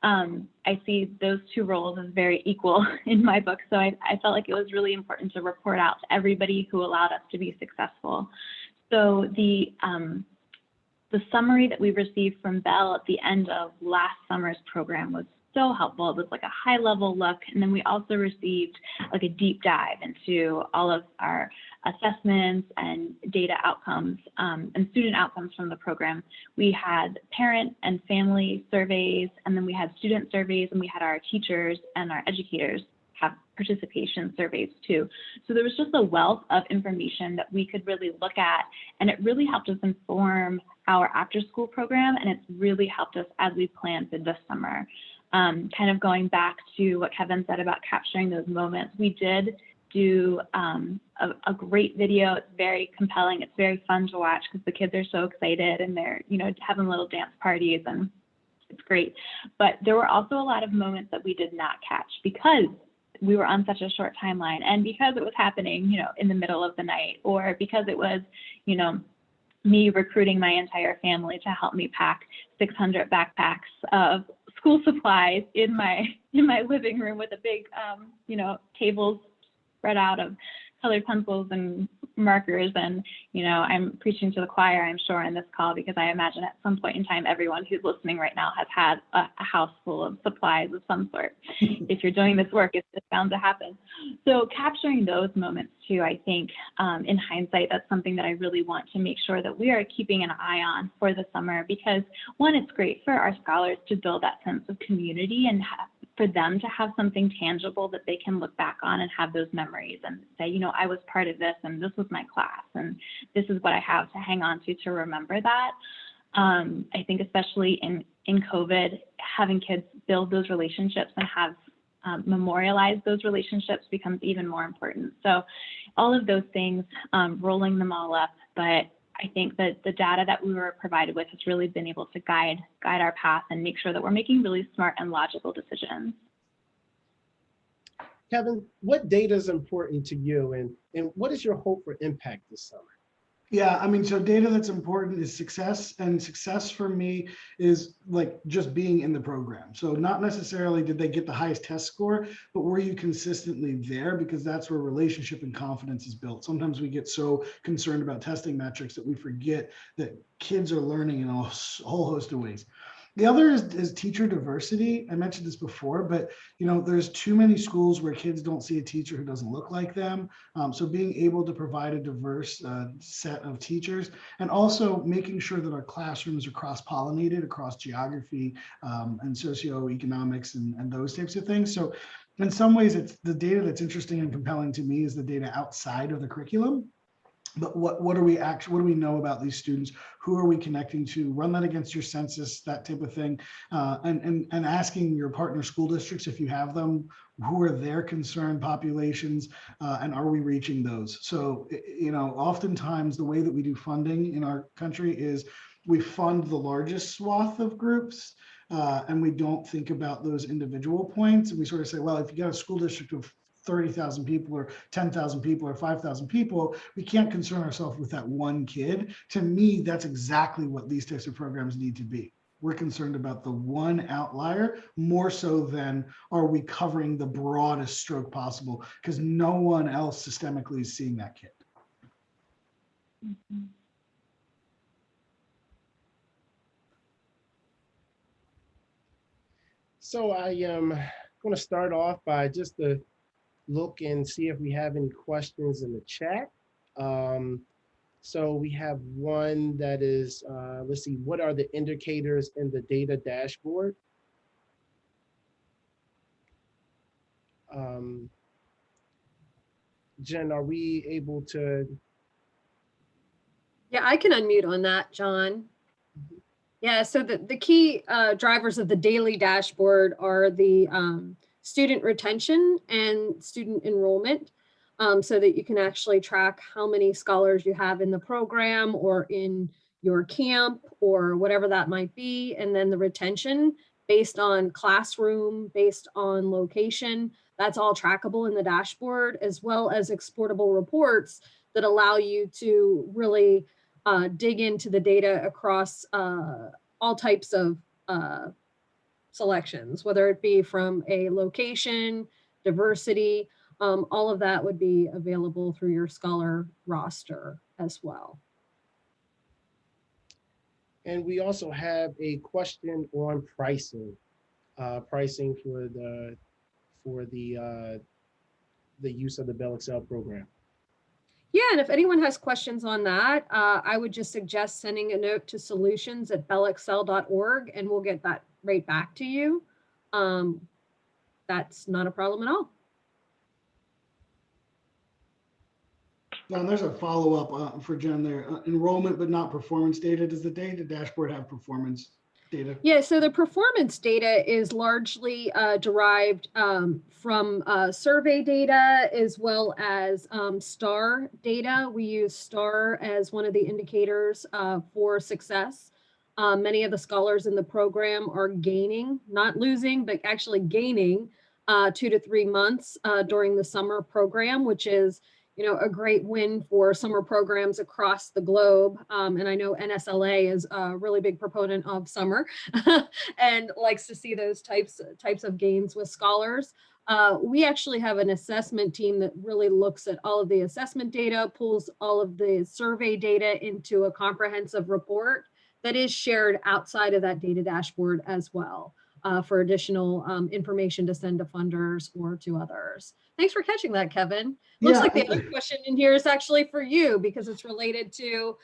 I see those two roles as very equal in my book. So I felt like it was really important to report out to everybody who allowed us to be successful. So the summary that we received from Bell at the end of last summer's program was so helpful. It was like a high level look. And then we also received like a deep dive into all of our assessments and data outcomes and student outcomes from the program. We had parent and family surveys, and then we had student surveys, and we had our teachers and our educators have participation surveys too. So there was just a wealth of information that we could really look at, and it really helped us inform our after school program, and it's really helped us as we plan for this summer. kind of going back to what Kevin said about capturing those moments, we did do a great video. It's very compelling. It's very fun to watch because the kids are so excited and they're, you know, having little dance parties, and it's great. But there were also a lot of moments that we did not catch because we were on such a short timeline, and because it was happening, you know, in the middle of the night, or because it was, you know, me recruiting my entire family to help me pack 600 backpacks of school supplies in my living room with a big, you know, tables spread out of colored pencils and markers. And, you know, I'm preaching to the choir, I'm sure, in this call, because I imagine at some point in time, everyone who's listening right now has had a house full of supplies of some sort. If you're doing this work, it's bound to happen. So capturing those moments too, I think in hindsight, that's something that I really want to make sure that we are keeping an eye on for the summer, because one, it's great for our scholars to build that sense of community and for them to have something tangible that they can look back on and have those memories and say, you know, I was part of this and this was my class and this is what I have to hang on to remember that. I think especially in COVID, having kids build those relationships and have memorialize those relationships becomes even more important. So all of those things, rolling them all up, but I think that the data that we were provided with has really been able to guide our path and make sure that we're making really smart and logical decisions. Kevin, what data is important to you, and what is your hope for impact this summer? Yeah, I mean, so data that's important is success, and success for me is like just being in the program. So not necessarily did they get the highest test score, but were you consistently there? Because that's where relationship and confidence is built. Sometimes we get so concerned about testing metrics that we forget that kids are learning in a whole host of ways. The other is teacher diversity. I mentioned this before, but you know, there's too many schools where kids don't see a teacher who doesn't look like them. So being able to provide a diverse set of teachers, and also making sure that our classrooms are cross-pollinated across geography and socioeconomics and those types of things. So in some ways, it's the data that's interesting and compelling to me is the data outside of the curriculum. But what do we know about these students? Who are we connecting to? Run that against your census, that type of thing, and asking your partner school districts, if you have them, who are their concerned populations, and are we reaching those? So, you know, oftentimes the way that we do funding in our country is we fund the largest swath of groups, and we don't think about those individual points. And we sort of say, well, if you got a school district of 30,000 people or 10,000 people or 5,000 people, we can't concern ourselves with that one kid. To me, that's exactly what these types of programs need to be. We're concerned about the one outlier more so than are we covering the broadest stroke possible, because no one else systemically is seeing that kid. Mm-hmm. So I am going to start off by just look and see if we have any questions in the chat. So we have one that is, let's see, what are the indicators in the data dashboard? Jen, are we able to? Yeah, I can unmute on that, John. Yeah, so the key drivers of the daily dashboard are the student retention and student enrollment, so that you can actually track how many scholars you have in the program or in your camp or whatever that might be. And then the retention based on classroom, based on location, that's all trackable in the dashboard, as well as exportable reports that allow you to really dig into the data across all types of selections, whether it be from a location, diversity, all of that would be available through your scholar roster as well. And we also have a question on pricing, pricing for the use of the BellXcel program. Yeah, and if anyone has questions on that, I would just suggest sending a note to solutions@bellxcel.org and we'll get that right back to you. That's not a problem at all. And there's a follow-up for Jen there. Enrollment, but not performance data. Does the data dashboard have performance? data? Yeah, so the performance data is largely derived from survey data as well as STAR data. We use STAR as one of the indicators for success. Many of the scholars in the program are gaining, not losing, but actually gaining 2 to 3 months during the summer program, which is a great win for summer programs across the globe. And I know NSLA is a really big proponent of summer and likes to see those types of gains with scholars. We actually have an assessment team that really looks at all of the assessment data, pulls all of the survey data into a comprehensive report that is shared outside of that data dashboard as well. For additional information to send to funders or to others. Thanks for catching that, Kevin. Looks Yeah. like the other question in here is actually for you because it's related to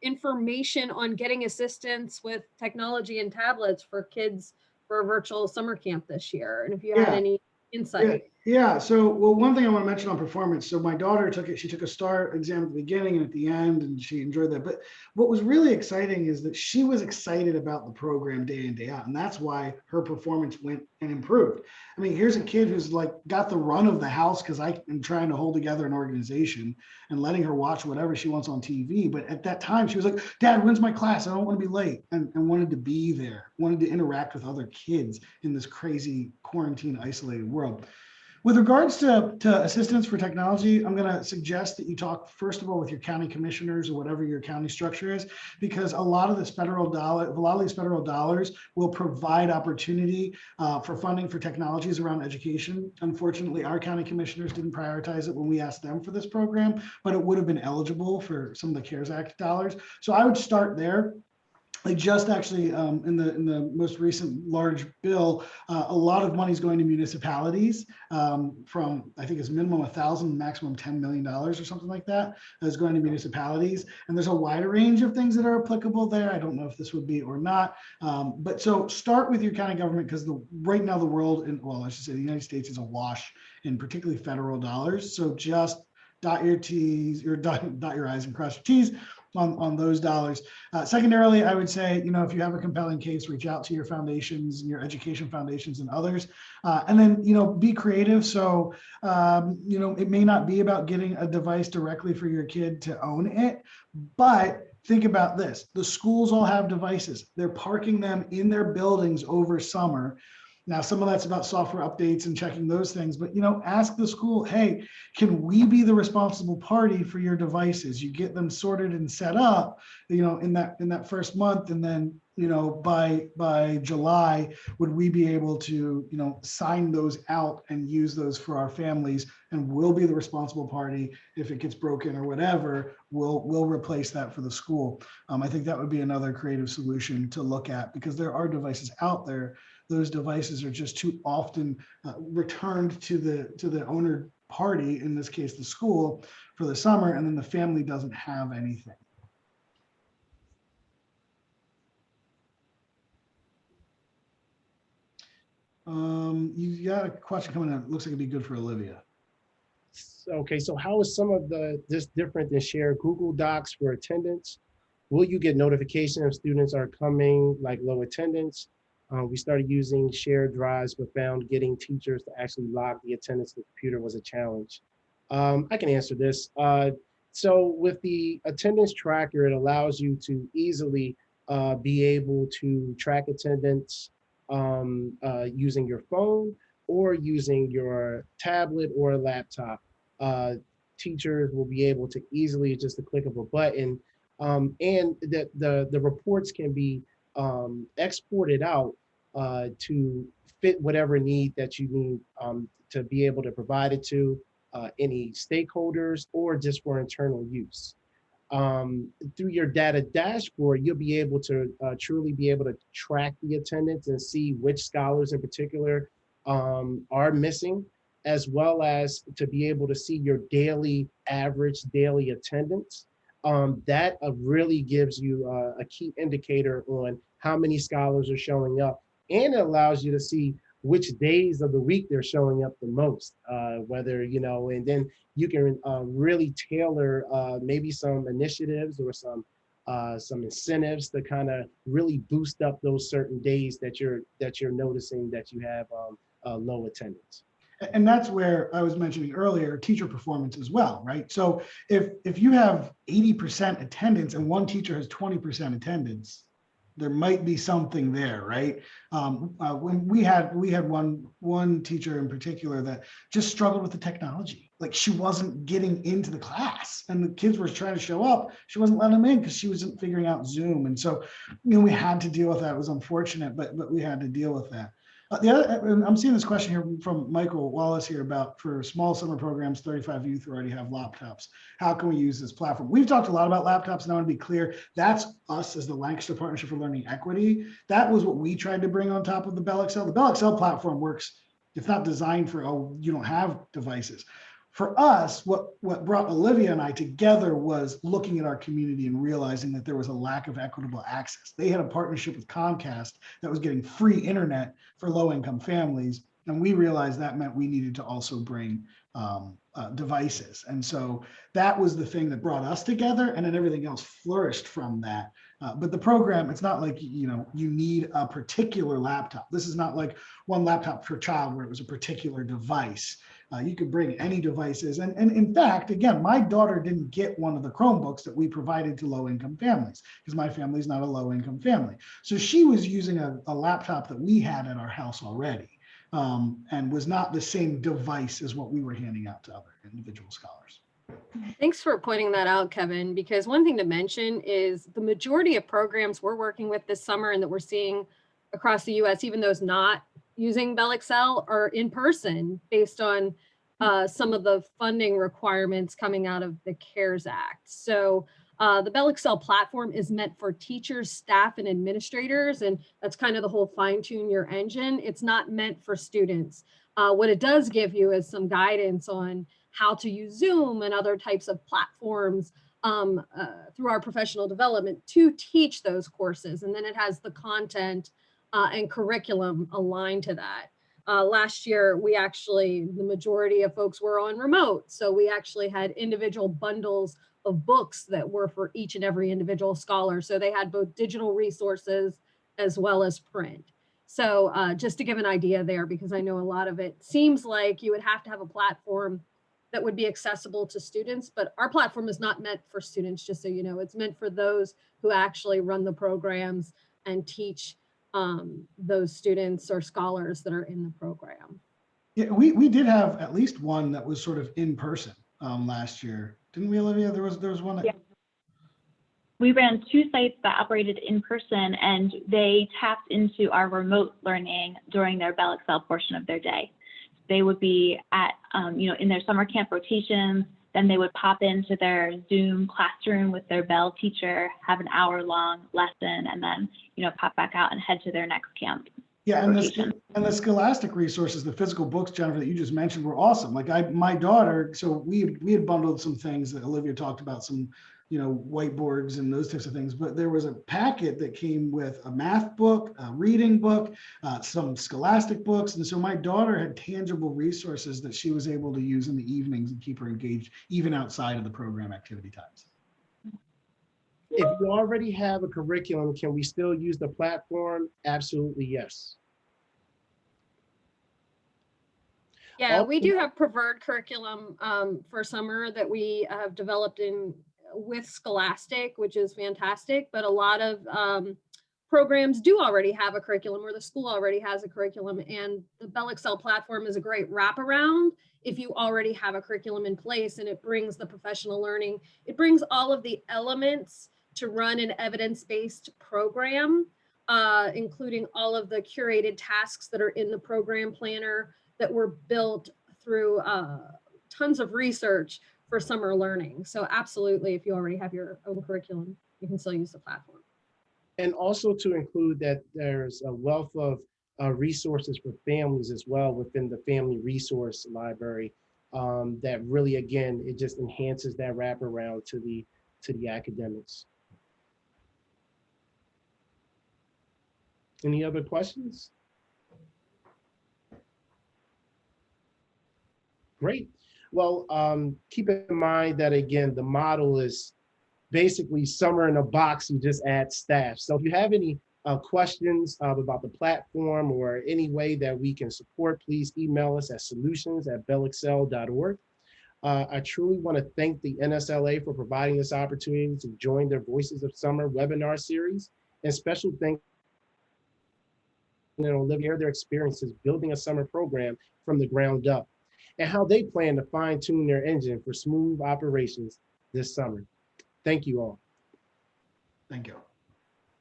information on getting assistance with technology and tablets for kids for a virtual summer camp this year. And if you had any insight. Yeah. So, well, one thing I want to mention on performance. So my daughter took it. She took a STAR exam at the beginning and at the end, and she enjoyed that. But what was really exciting is that she was excited about the program day in, day out. And that's why her performance went and improved. I mean, here's a kid who's like got the run of the house because I am trying to hold together an organization and letting her watch whatever she wants on TV. But at that time, she was like, Dad, when's my class? I don't want to be late. And wanted to be there, wanted to interact with other kids in this crazy quarantine isolated world. With regards to assistance for technology, I'm going to suggest that you talk, first of all, with your county commissioners or whatever your county structure is, because a lot of these federal dollars will provide opportunity for funding for technologies around education. Unfortunately, our county commissioners didn't prioritize it when we asked them for this program, but it would have been eligible for some of the CARES Act dollars. So I would start there. They just actually in the most recent large bill, a lot of money is going to municipalities from I think it's minimum 1,000, maximum $10 million or something like that is going to municipalities. And there's a wider range of things that are applicable there. I don't know if this would be or not, but so start with your county government because right now the world I should say the United States is awash in particularly federal dollars. So just dot your T's or dot your I's and cross your T's on those dollars. Secondarily, I would say, if you have a compelling case, reach out to your foundations and your education foundations and others. And then, be creative. So, it may not be about getting a device directly for your kid to own it, but think about this. The schools all have devices. They're parking them in their buildings over summer. Now, some of that's about software updates and checking those things, but, ask the school, hey, can we be the responsible party for your devices? You get them sorted and set up, in that first month. And then, by July, would we be able to, sign those out and use those for our families, and we'll be the responsible party. If it gets broken or whatever, we'll replace that for the school. I think that would be another creative solution to look at because there are devices out there. Those devices are just too often returned to the owner party, in this case, the school, for the summer, and then the family doesn't have anything. You got a question coming in. It looks like it'd be good for Olivia. Okay, so how is some of this different than shared Google Docs for attendance? Will you get notification if students are coming, like low attendance? We started using shared drives, but found getting teachers to actually log the attendance to the computer was a challenge. I can answer this. So with the attendance tracker, it allows you to easily be able to track attendance using your phone or using your tablet or laptop. Teachers will be able to easily, just a click of a button, and the reports can be exported out to fit whatever need that you need to be able to provide it to any stakeholders or just for internal use. Through your data dashboard, you'll be able to truly be able to track the attendance and see which scholars in particular are missing, as well as to be able to see your average daily attendance. That really gives you a key indicator on how many scholars are showing up, and it allows you to see which days of the week they're showing up the most, whether, and then you can really tailor maybe some initiatives or some some incentives to kind of really boost up those certain days that you're noticing that you have low attendance. And that's where I was mentioning earlier, teacher performance as well, right? So if you have 80% attendance and one teacher has 20% attendance, there might be something there, right? When we had one teacher in particular that just struggled with the technology. Like she wasn't getting into the class, and the kids were trying to show up. She wasn't letting them in because she wasn't figuring out Zoom. And so, we had to deal with that. It was unfortunate, but we had to deal with that. I'm seeing this question here from Michael Wallace here about for small summer programs, 35 youth who already have laptops. How can we use this platform? We've talked a lot about laptops, and I want to be clear, that's us as the Lancaster Partnership for Learning Equity. That was what we tried to bring on top of the BellXcel. The BellXcel platform works, it's not designed for, oh, you don't have devices. For us, what brought Olivia and I together was looking at our community and realizing that there was a lack of equitable access. They had a partnership with Comcast that was getting free internet for low-income families, and we realized that meant we needed to also bring devices. And so that was the thing that brought us together, and then everything else flourished from that. But the program, it's not like, you need a particular laptop. This is not like one laptop per child where it was a particular device. You could bring any devices. And in fact, again, my daughter didn't get one of the Chromebooks that we provided to low-income families because my family is not a low-income family. So she was using a laptop that we had at our house already, and was not the same device as what we were handing out to other individual scholars. Thanks for pointing that out, Kevin, because one thing to mention is the majority of programs we're working with this summer and that we're seeing across the US, even those not using BellXcel, are in person based on some of the funding requirements coming out of the CARES Act. So the BellXcel platform is meant for teachers, staff, and administrators, and that's kind of the whole fine-tune your engine. It's not meant for students. What it does give you is some guidance on how to use Zoom and other types of platforms through our professional development to teach those courses. And then it has the content and curriculum aligned to that. Last year, the majority of folks were on remote. So we actually had individual bundles of books that were for each and every individual scholar. So they had both digital resources as well as print. So just to give an idea there, because I know a lot of it seems like you would have to have a platform that would be accessible to students, but our platform is not meant for students, just so you know. It's meant for those who actually run the programs and teach those students or scholars that are in the program. Yeah, we did have at least one that was sort of in person last year, didn't we, Olivia? There was one that. Yeah. We ran 2 sites that operated in person, and they tapped into our remote learning during their BellXcel portion of their day. They would be at, in their summer camp rotations, then they would pop into their Zoom classroom with their Bell teacher, have an hour-long lesson, and then, pop back out and head to their next camp. Yeah, and the scholastic resources, the physical books, Jennifer, that you just mentioned were awesome. Like my daughter, so we had bundled some things that Olivia talked about, some, whiteboards and those types of things, but there was a packet that came with a math book, a reading book, some scholastic books. And so my daughter had tangible resources that she was able to use in the evenings and keep her engaged even outside of the program activity times. If you already have a curriculum, can we still use the platform? Absolutely, yes. Yeah, we do have preferred curriculum for summer that we have developed with Scholastic, which is fantastic, but a lot of programs do already have a curriculum, or the school already has a curriculum, and the BellXcel platform is a great wraparound if you already have a curriculum in place, and it brings the professional learning. It brings all of the elements to run an evidence-based program, including all of the curated tasks that are in the program planner that were built through tons of research for summer learning. So absolutely, if you already have your own curriculum, you can still use the platform. And also to include that there's a wealth of resources for families as well within the family resource library that really, again, it just enhances that wraparound to the academics. Any other questions? Great. Well, keep in mind that, again, the model is basically summer in a box, you just add staff. So if you have any questions about the platform or any way that we can support, please email us at solutions@bellxcel.org. I truly want to thank the NSLA for providing this opportunity to join their Voices of Summer webinar series, and special thanks to Olivia, their experiences building a summer program from the ground up, and how they plan to fine tune their engine for smooth operations this summer. Thank you all. Thank you.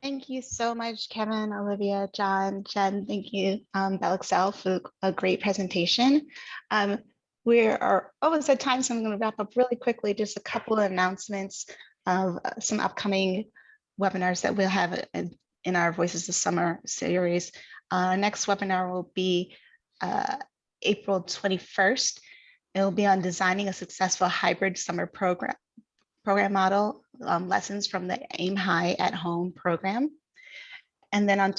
Thank you so much, Kevin, Olivia, John, Jen. Thank you, BellXcel, for a great presentation. We are almost at time, so I'm going to wrap up really quickly. Just a couple of announcements of some upcoming webinars that we'll have in our Voices of Summer series. Our next webinar will be April 21st. It will be on designing a successful hybrid summer program model, lessons from the Aim High at Home program. And then on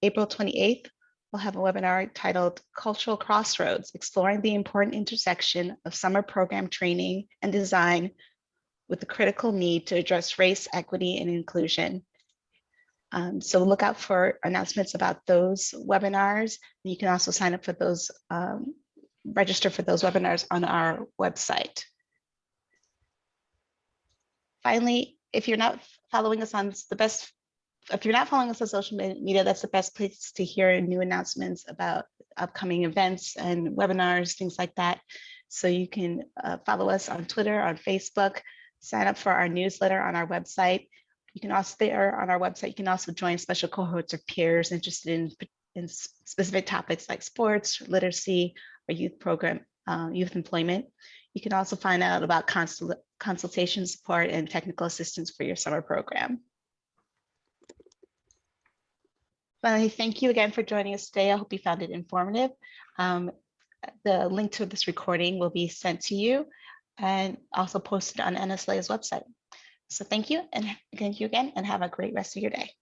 April 28th, we'll have a webinar titled Cultural Crossroads, exploring the important intersection of summer program training and design with the critical need to address race, equity, and inclusion. So look out for announcements about those webinars. You can also sign up for those, register for those webinars on our website. Finally, if you're not following us on social media, that's the best place to hear new announcements about upcoming events and webinars, things like that. So you can follow us on Twitter, on Facebook, sign up for our newsletter on our website. You can also, there on our website, you can also join special cohorts or peers interested in specific topics like sports, literacy, or youth program, youth employment. You can also find out about consultation support and technical assistance for your summer program. Finally, thank you again for joining us today. I hope you found it informative. The link to this recording will be sent to you and also posted on NSLA's website. So thank you again, and have a great rest of your day.